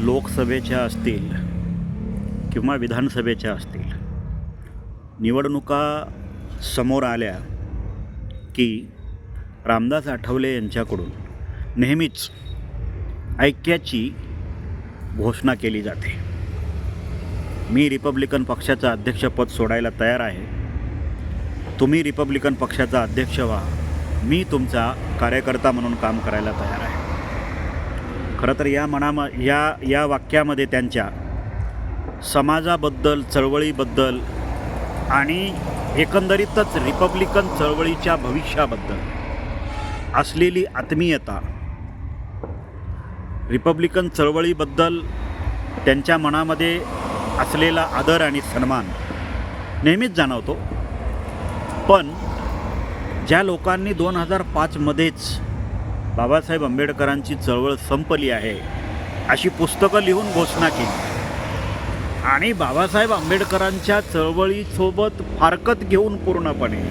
लोकसभेच्या असतील किंवा विधानसभेच्या असतील, निवडणुका समोर आल्या की रामदास आठवले यांच्याकडून नेहमीच ऐक्याची घोषणा केली जाते. मी रिपब्लिकन पक्षाचं अध्यक्षपद सोडायला तयार आहे, तुम्ही रिपब्लिकन पक्षाचा अध्यक्ष व्हा, मी तुमचा कार्यकर्ता म्हणून काम करायला तयार आहे. खरं तर या वाक्यामध्ये त्यांच्या समाजाबद्दल, चळवळीबद्दल आणि एकंदरीतच रिपब्लिकन चळवळीच्या भविष्याबद्दल असलेली आत्मीयता, रिपब्लिकन चळवळीबद्दल त्यांच्या मनामध्ये असलेला आदर आणि सन्मान नेहमीच जाणवतो. पण ज्या लोकांनी 2005मध्येच बाबासाहेब आंबेडकरांची चळवळ संपली आहे अशी पुस्तकं लिहून घोषणा केली आणि बाबासाहेब आंबेडकरांच्या चळवळीसोबत फारकत घेऊन पूर्णपणे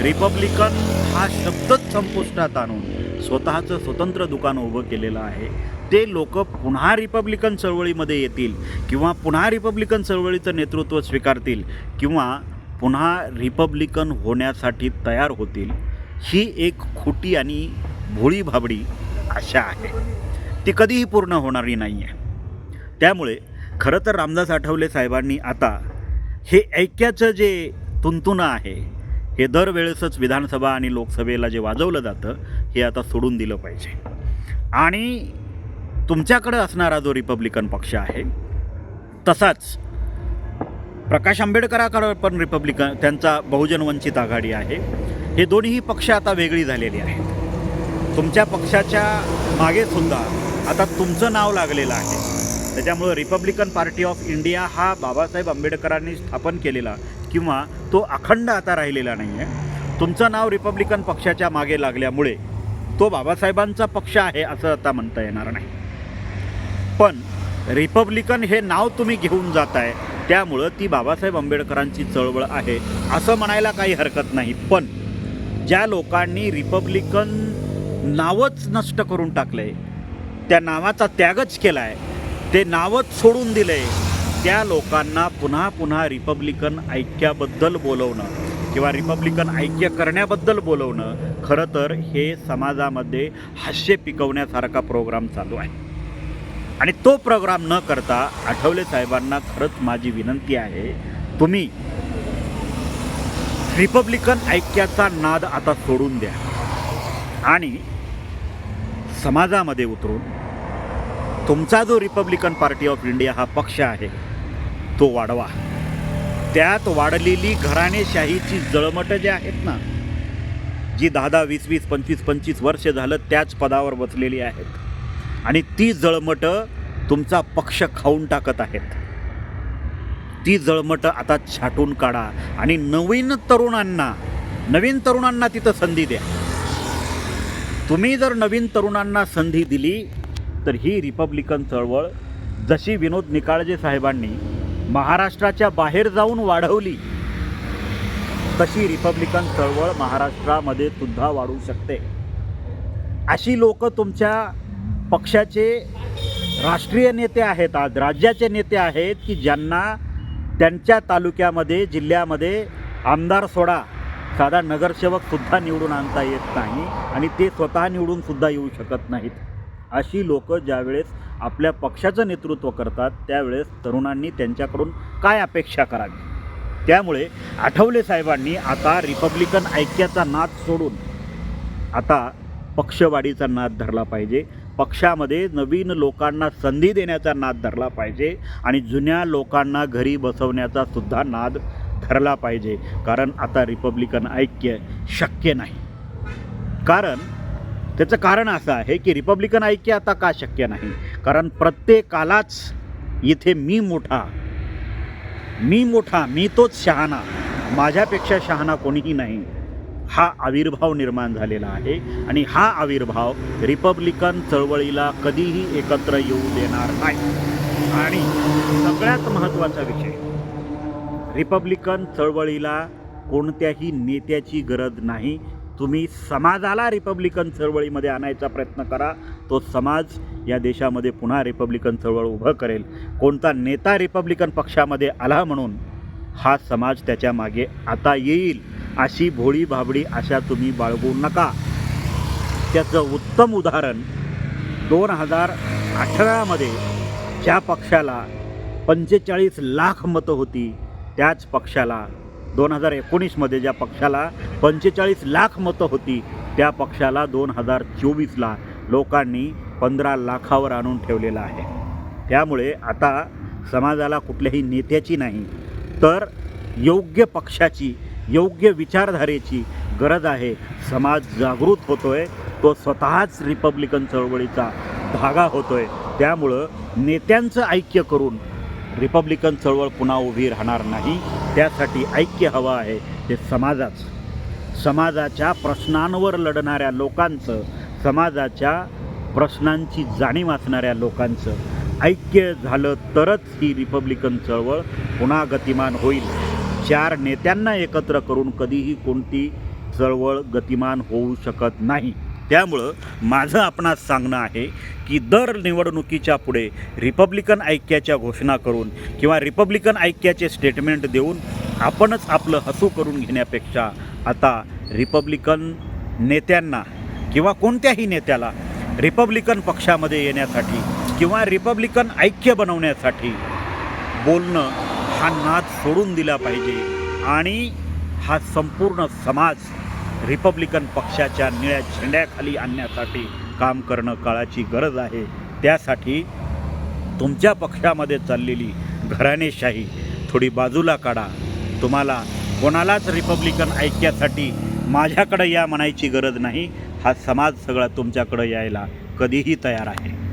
रिपब्लिकन हा शब्दच संपुष्टात आणून स्वतःचं स्वतंत्र दुकान उभं केलेलं आहे, ते लोक पुन्हा रिपब्लिकन चळवळीमध्ये येतील किंवा पुन्हा रिपब्लिकन चळवळीचं नेतृत्व स्वीकारतील किंवा पुन्हा रिपब्लिकन होण्यासाठी तयार होतील, ही एक खोटी आणि भोळी भाबडी आशा आहे. ती कधीही पूर्ण होणारी नाही आहे. त्यामुळे खरं तर रामदास आठवले साहेबांनी आता हे ऐक्याचं जे तुंतुणं आहे, हे दरवेळेसच विधानसभा आणि लोकसभेला जे वाजवलं जातं, हे आता सोडून दिलं पाहिजे. आणि तुमच्याकडं असणारा जो रिपब्लिकन पक्ष आहे, तसाच प्रकाश आंबेडकरांकडं पण रिपब्लिकन, त्यांचा बहुजन वंचित आघाडी आहे. हे दोन्ही पक्ष आता वेगळी झालेली आहेत. तुमच्या पक्षाच्या मागेसुद्धा आता तुमचं नाव लागलेलं आहे. त्याच्यामुळं रिपब्लिकन पार्टी ऑफ इंडिया हा बाबासाहेब आंबेडकरांनी स्थापन केलेला किंवा तो अखंड आता राहिलेला नाही आहे. तुमचं नाव रिपब्लिकन पक्षाच्या मागे लागल्यामुळे तो बाबासाहेबांचा पक्ष आहे असं आता म्हणता येणार नाही. पण रिपब्लिकन हे नाव तुम्ही घेऊन जात आहे, त्यामुळं ती बाबासाहेब आंबेडकरांची चळवळ आहे असं म्हणायला काही हरकत नाही. पण ज्या लोकांनी रिपब्लिकन नावच नष्ट करून टाकलं आहे, त्या नावाचा त्यागच केला आहे, ते नावच सोडून दिलं आहे, त्या लोकांना पुन्हा पुन्हा रिपब्लिकन ऐक्याबद्दल बोलवणं किंवा रिपब्लिकन ऐक्य करण्याबद्दल बोलवणं, खरं तर हे समाजामध्ये हास्य पिकवण्यासारखा प्रोग्राम चालू आहे. आणि तो प्रोग्राम न करता आठवले साहेबांना खरंच माझी विनंती आहे, तुम्ही रिपब्लिकन ऐक्याचा नाद आता सोडून द्या आणि समाजामध्ये उतरून तुमचा जो रिपब्लिकन पार्टी ऑफ इंडिया हा पक्ष आहे तो वाढवा. त्यात वाढलेली घराणेशाहीची जळमटं जे आहेत ना, जी 10-10, 20-20, 25-25 वर्ष झालं त्याच पदावर बसलेली आहेत आणि ती जळमटं तुमचा पक्ष खाऊन टाकत आहेत, ती जळमटं आता छाटून काढा आणि नवीन तरुणांना तिथं संधी द्या. तुम्ही जर नवीन तरुणांना संधी दिली तर ही रिपब्लिकन चळवळ जशी विनोद निकाळजे साहेबांनी महाराष्ट्राच्या बाहेर जाऊन वाढवली, तशी रिपब्लिकन चळवळ महाराष्ट्रामध्ये सुद्धा वाढू शकते. अशी लोक तुमच्या पक्षाचे राष्ट्रीय नेते आहेत, आज राज्याचे नेते आहेत, की ज्यांना त्यांच्या तालुक्यामध्ये, जिल्ह्यामध्ये आमदार सोडा, साधा नगरसेवकसुद्धा निवडून आणता येत नाही आणि ते स्वतः निवडूनसुद्धा येऊ शकत नाहीत. अशी लोक ज्यावेळेस आपल्या पक्षाचं नेतृत्व करतात, त्यावेळेस तरुणांनी त्यांच्याकडून काय अपेक्षा करावी. त्यामुळे आठवले साहेबांनी आता रिपब्लिकन ऐक्याचा नाद सोडून आता पक्षवाढीचा नाद धरला पाहिजे. पक्षामध्ये नवीन लोकांना संधी देण्याचा नाद धरला पाहिजे आणि जुन्या लोकांना घरी बसवण्याचा सुद्धा नाद धरला पाहिजे. कारण आता रिपब्लिकन ऐक्य शक्य नाही. त्याचं कारण असं आहे की रिपब्लिकन ऐक्य आता का शक्य नाही, कारण प्रत्येकालाच इथे मी मोठा, मी तोच शहाणा, माझ्यापेक्षा शहाणा कोणीही नाही, हा आविर्भाव निर्माण झालेला आहे. आणि हा आविर्भाव रिपब्लिकन चळवळीला कधीही एकत्र येऊ देणार नाही. आणि सगळ्यात महत्त्वाचा विषय, रिपब्लिकन चळवळीला कोणत्याही नेत्याची गरज नाही. तुम्ही समाजाला रिपब्लिकन चळवळीमध्ये आणायचा प्रयत्न करा, तो समाज या देशामध्ये पुन्हा रिपब्लिकन चळवळ उभं करेल. कोणता नेता रिपब्लिकन पक्षामध्ये आला म्हणून हा समाज त्याच्या मागे आता येईल अशी भोळी भाबडी आशा तुम्ही बाळगू नका. त्याचं उत्तम उदाहरण 2018मध्ये ज्या पक्षाला 45 लाख मतं होती त्याच पक्षाला 2019मध्ये ज्या पक्षाला 45 लाख मतं होती त्या पक्षाला 2024ला लोकांनी 15 लाखावर आणून ठेवलेला आहे. त्यामुळे आता समाजाला कुठल्याही नेत्याची नाही तर योग्य पक्षाची, योग्य विचारधारेची गरज आहे. समाज जागृत होतोय, तो स्वतःच रिपब्लिकन चळवळीचा धागा होतोय. त्यामुळं नेत्यांचं ऐक्य करून रिपब्लिकन चळवळ पुन्हा उभी राहणार नाही. त्यासाठी ऐक्य हवं आहे ते समाजाच्या प्रश्नांवर लढणाऱ्या लोकांचं, समाजाच्या प्रश्नांची जाणीव असणाऱ्या लोकांचं ऐक्य झालं तरच ही रिपब्लिकन चळवळ पुन्हा गतिमान होईल. 4 नेत्यांना एकत्र करून कधीही कोणती चळवळ गतिमान होऊ शकत नाही. त्यामुळं माझं आपणास सांगणं आहे की दर निवडणुकीच्या पुढे रिपब्लिकन ऐक्याच्या घोषणा करून किंवा रिपब्लिकन ऐक्याचे स्टेटमेंट देऊन आपणच आपलं हसू करून घेण्यापेक्षा आता रिपब्लिकन नेत्यांना किंवा कोणत्याही नेत्याला रिपब्लिकन पक्षामध्ये येण्यासाठी किंवा रिपब्लिकन ऐक्य बनवण्यासाठी बोलणं हा नाद सोडून दिला पाहिजे आणि हा संपूर्ण समाज रिपब्लिकन पक्षाच्या निळ्या झेंड्याखाली आणण्यासाठी काम करणं काळाची गरज आहे. त्यासाठी तुमच्या पक्षामध्ये चाललेली घराणेशाही थोडी बाजूला काढा. तुम्हाला कोणालाच रिपब्लिकन ऐक्यासाठी माझ्याकडे या म्हणायची गरज नाही. हा समाज सगळा तुमच्याकडे यायला कधीही तयार आहे.